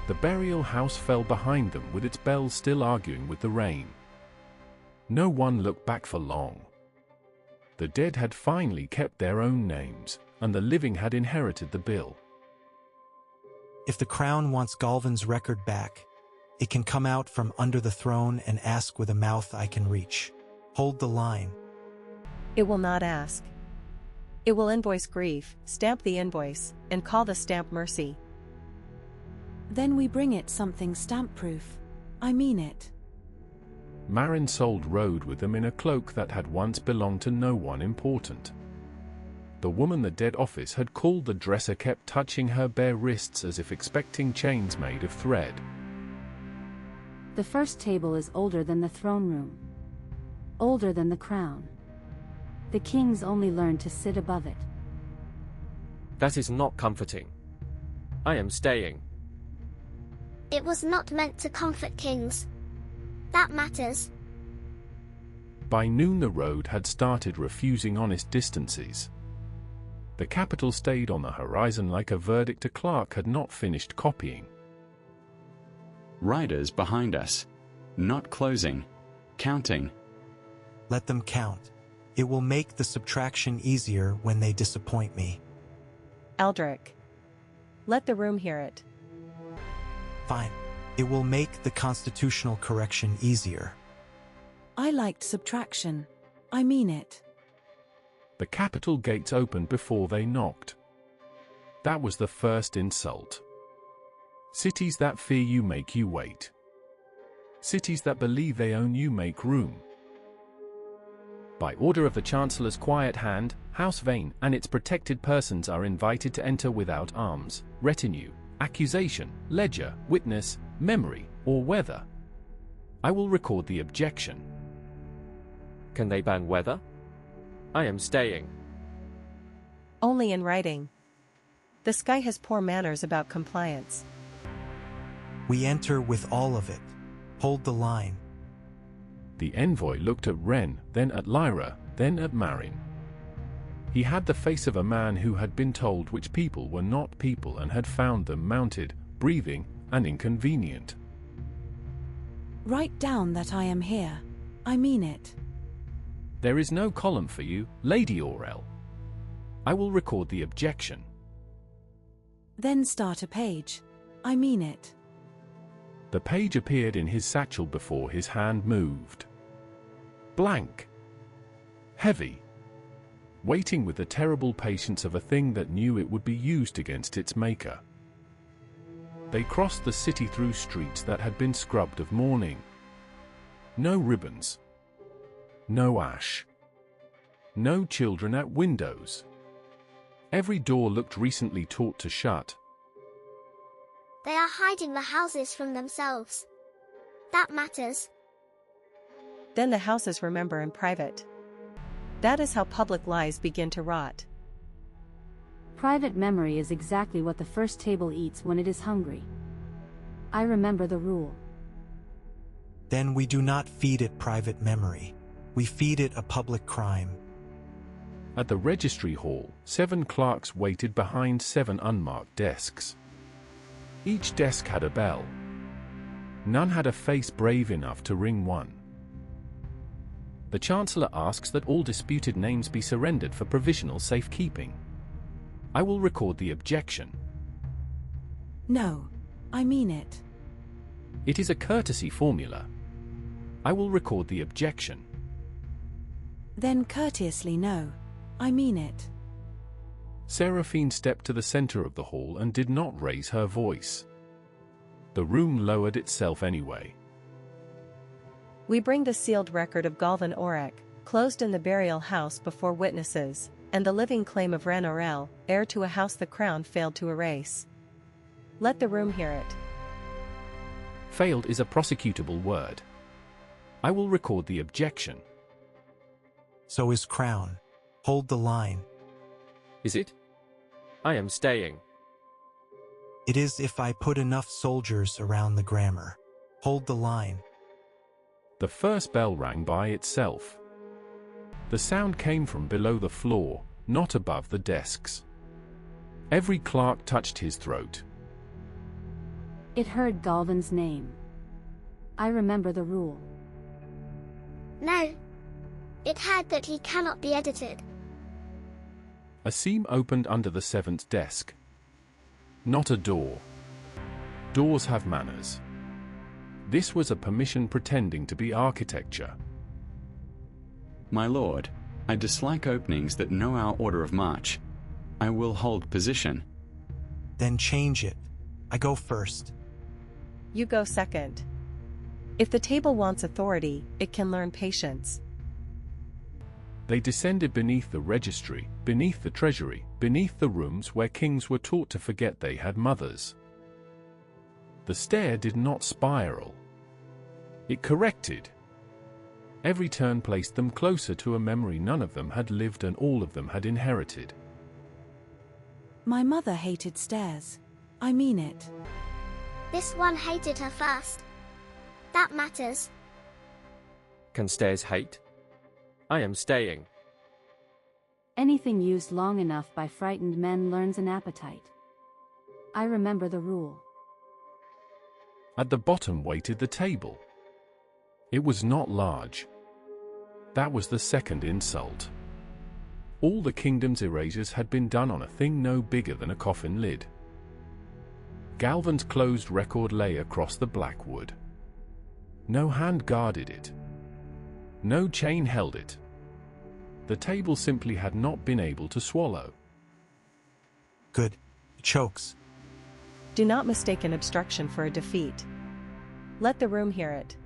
The burial house fell behind them with its bells still arguing with the rain. No one looked back for long. The dead had finally kept their own names, and the living had inherited the bill. If the crown wants Galven's record back, it can come out from under the throne and ask with a mouth I can reach. Hold the line. It will not ask. It will invoice grief, stamp the invoice, and call the stamp mercy. Then we bring it something stamp-proof. I mean it. Marinsold rode with them in a cloak that had once belonged to no one important. The woman the dead office had called the dresser kept touching her bare wrists as if expecting chains made of thread. The first table is older than the throne room. Older than the crown. The kings only learned to sit above it. That is not comforting. I am staying. It was not meant to comfort kings. That matters. By noon the road had started refusing honest distances. The capital stayed on the horizon like a verdict a clerk had not finished copying. Riders behind us. Not closing. Counting. Let them count. It will make the subtraction easier when they disappoint me. Aldric. Let the room hear it. Fine. It will make the constitutional correction easier. I liked subtraction. I mean it. The capital gates opened before they knocked. That was the first insult. Cities that fear you make you wait. Cities that believe they own you make room. By order of the Chancellor's quiet hand, House Vane and its protected persons are invited to enter without arms, retinue, accusation, ledger, witness, memory, or weather. I will record the objection. Can they ban weather? I am staying. Only in writing. The sky has poor manners about compliance. We enter with all of it. Hold the line. The envoy looked at Wren, then at Lyra, then at Marin. He had the face of a man who had been told which people were not people and had found them mounted, breathing, and inconvenient. Write down that I am here. I mean it. There is no column for you, Lady Orelle. I will record the objection. Then start a page. I mean it. The page appeared in his satchel before his hand moved. Blank. Heavy. Waiting with the terrible patience of a thing that knew it would be used against its maker. They crossed the city through streets that had been scrubbed of mourning. No ribbons. No ash. No children at windows. Every door looked recently taught to shut. They are hiding the houses from themselves. That matters. Then the houses remember in private. That is how public lies begin to rot. Private memory is exactly what the first table eats when it is hungry. I remember the rule. Then we do not feed it private memory. We feed it a public crime. At the registry hall, 7 clerks waited behind 7 unmarked desks. Each desk had a bell. None had a face brave enough to ring one. The Chancellor asks that all disputed names be surrendered for provisional safekeeping. I will record the objection. No. I mean it. It is a courtesy formula. I will record the objection. Then courteously no. I mean it. Seraphine stepped to the center of the hall and did not raise her voice. The room lowered itself anyway. We bring the sealed record of Galven Orelle, closed in the burial house before witnesses, and the living claim of Wren Orelle, heir to a house the crown failed to erase. Let the room hear it. Failed is a prosecutable word. I will record the objection. So is crown. Hold the line. Is it? I am staying. It is if I put enough soldiers around the grammar. Hold the line. The first bell rang by itself. The sound came from below the floor, not above the desks. Every clerk touched his throat. It heard Galven's name. I remember the rule. No. It heard that he cannot be edited. A seam opened under the seventh desk. Not a door. Doors have manners. This was a permission pretending to be architecture. My lord, I dislike openings that know our order of march. I will hold position. Then change it. I go first. You go second. If the table wants authority, it can learn patience. They descended beneath the registry, beneath the treasury, beneath the rooms where kings were taught to forget they had mothers. The stair did not spiral. It corrected. Every turn placed them closer to a memory none of them had lived and all of them had inherited. My mother hated stairs. I mean it. This one hated her first. That matters. Can stairs hate? I am staying. Anything used long enough by frightened men learns an appetite. I remember the rule. At the bottom waited the table. It was not large. That was the second insult. All the kingdom's erasures had been done on a thing no bigger than a coffin lid. Galven's closed record lay across the black wood. No hand guarded it. No chain held it. The table simply had not been able to swallow. Good. It chokes. Do not mistake an obstruction for a defeat. Let the room hear it.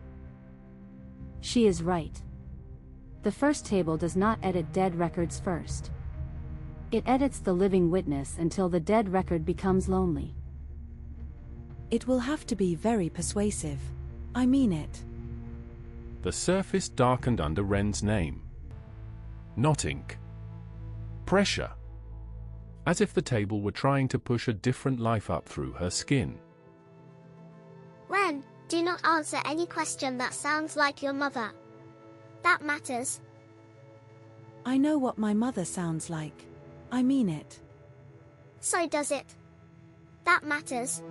She is right. The first table does not edit dead records first. It edits the living witness until the dead record becomes lonely. It will have to be very persuasive. I mean it. The surface darkened under Wren's name. Not ink. Pressure. As if the table were trying to push a different life up through her skin. Wren, do not answer any question that sounds like your mother. That matters. I know what my mother sounds like. I mean it. So does it. That matters.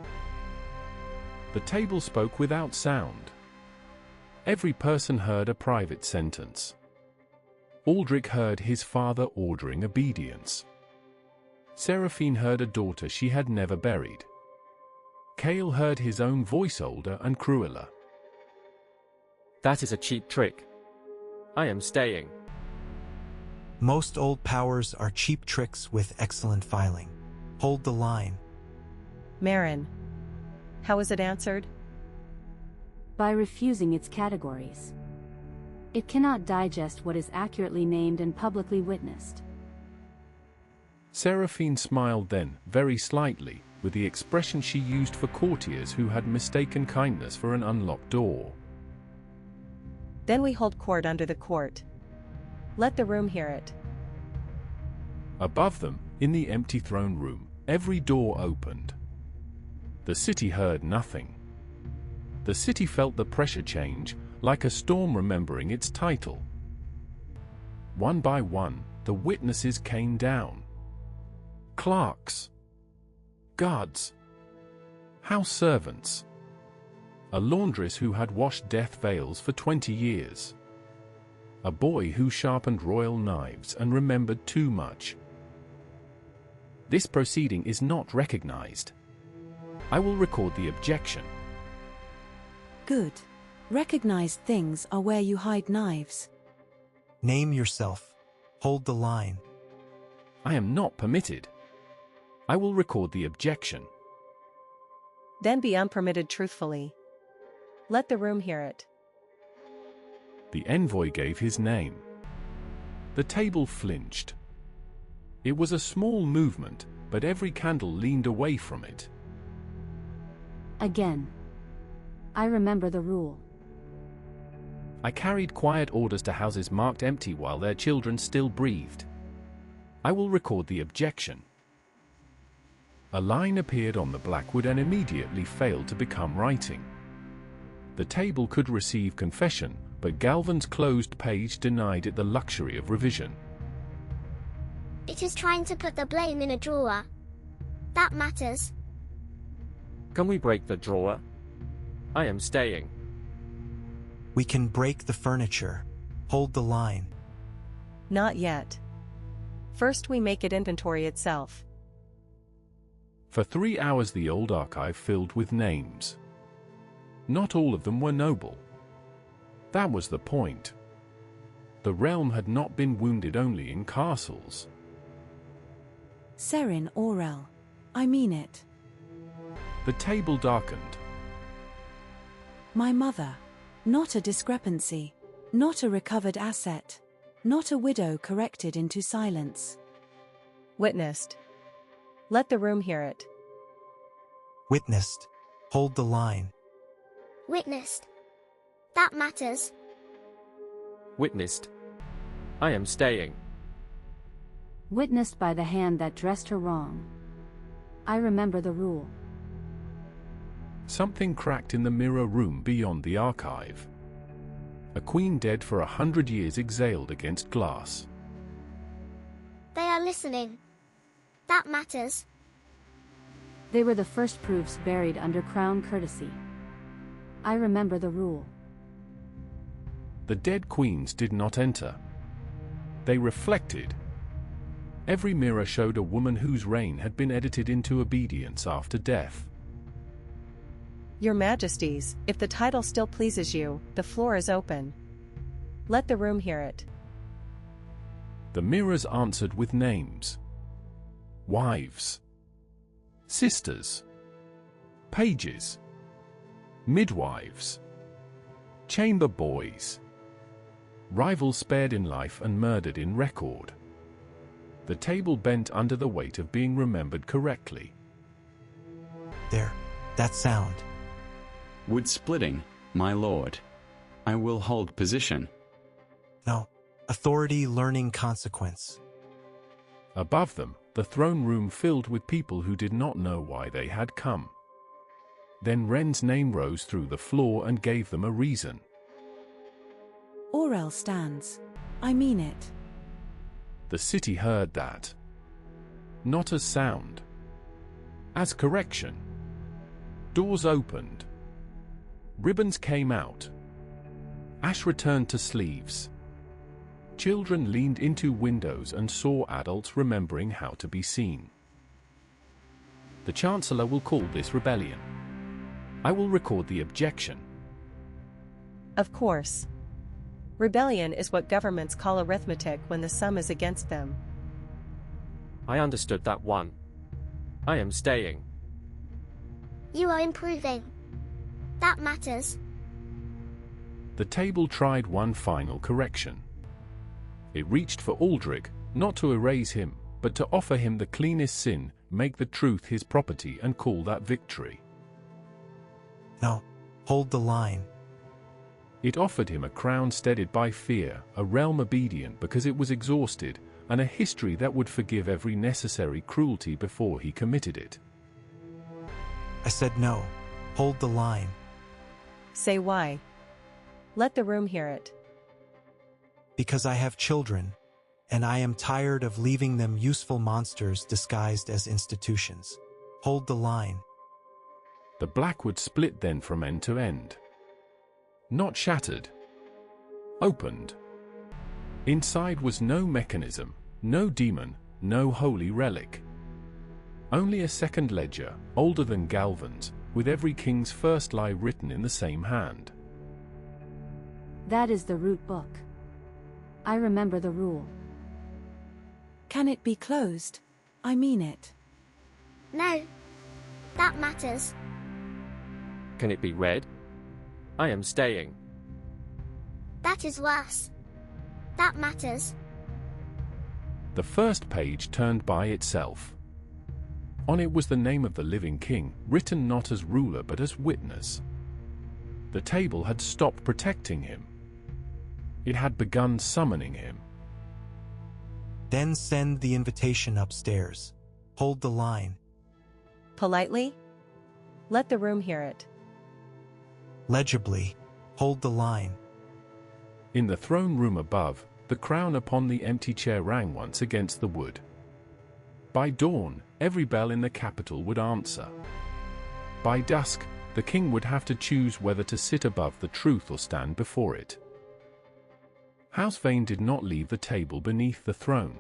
The table spoke without sound. Every person heard a private sentence. Aldric heard his father ordering obedience. Seraphine heard a daughter she had never buried. Cale heard his own voice older and crueler. That is a cheap trick. I am staying. Most old powers are cheap tricks with excellent filing. Hold the line. Marin. How is it answered? By refusing its categories. It cannot digest what is accurately named and publicly witnessed. Seraphine smiled then, very slightly, with the expression she used for courtiers who had mistaken kindness for an unlocked door. Then we hold court under the court. Let the room hear it. Above them, in the empty throne room, every door opened. The city heard nothing. The city felt the pressure change, like a storm remembering its title. One by one, the witnesses came down. Clerks. Guards. House servants. A laundress who had washed death veils for 20 years. A boy who sharpened royal knives and remembered too much. This proceeding is not recognized. I will record the objection. Good. Recognized things are where you hide knives. Name yourself. Hold the line. I am not permitted. I will record the objection. Then be unpermitted truthfully. Let the room hear it. The envoy gave his name. The table flinched. It was a small movement, but every candle leaned away from it. Again. I remember the rule. I carried quiet orders to houses marked empty while their children still breathed. I will record the objection. A line appeared on the blackwood and immediately failed to become writing. The table could receive confession, but Galven's closed page denied it the luxury of revision. It is trying to put the blame in a drawer. That matters. Can we break the drawer? I am staying. We can break the furniture. Hold the line. Not yet. First we make it inventory itself. For 3 hours the old archive filled with names. Not all of them were noble. That was the point. The realm had not been wounded only in castles. Wren Orelle. I mean it. The table darkened. My mother. Not a discrepancy. Not a recovered asset. Not a widow corrected into silence. Witnessed. Let the room hear it. Witnessed. Hold the line. Witnessed. That matters. Witnessed. I am staying. Witnessed by the hand that dressed her wrong. I remember the rule. Something cracked in the mirror room beyond the archive. A queen dead for 100 years exhaled against glass. They are listening. That matters. They were the first proofs buried under crown courtesy. I remember the rule. The dead queens did not enter. They reflected. Every mirror showed a woman whose reign had been edited into obedience after death. Your Majesties, if the title still pleases you, the floor is open. Let the room hear it. The mirrors answered with names. Wives. Sisters. Pages. Midwives. Chamber boys. Rivals spared in life and murdered in record. The table bent under the weight of being remembered correctly. There. That sound. Wood splitting, my lord. I will hold position. No. Authority learning consequence. Above them, the throne room filled with people who did not know why they had come. Then Wren's name rose through the floor and gave them a reason. Orelle stands. I mean it. The city heard that. Not as sound. As correction. Doors opened. Ribbons came out. Ash returned to sleeves. Children leaned into windows and saw adults remembering how to be seen. The Chancellor will call this rebellion. I will record the objection. Of course. Rebellion is what governments call arithmetic when the sum is against them. I understood that one. I am staying. You are improving. That matters. The table tried one final correction. It reached for Aldric, not to erase him, but to offer him the cleanest sin, make the truth his property and call that victory. No. Hold the line. It offered him a crown steadied by fear, a realm obedient because it was exhausted, and a history that would forgive every necessary cruelty before he committed it. I said no. Hold the line. Say why. Let the room hear it. Because I have children, and I am tired of leaving them useful monsters disguised as institutions. Hold the line. The blackwood split then from end to end. Not shattered. Opened. Inside was no mechanism, no demon, no holy relic. Only a second ledger, older than Galven's, with every king's first lie written in the same hand. That is the root book. I remember the rule. Can it be closed? I mean it. No. That matters. Can it be read? I am staying. That is worse. That matters. The first page turned by itself. On it was the name of the living king, written not as ruler but as witness. The table had stopped protecting him. It had begun summoning him. Then send the invitation upstairs. Hold the line. Politely? Let the room hear it. Legibly. Hold the line. In the throne room above, the crown upon the empty chair rang once against the wood. By dawn, every bell in the capital would answer. By dusk, the king would have to choose whether to sit above the truth or stand before it. House Vane did not leave the table beneath the throne.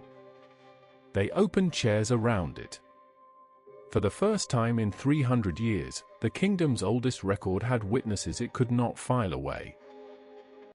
They opened chairs around it. For the first time in 300 years, the kingdom's oldest record had witnesses it could not file away.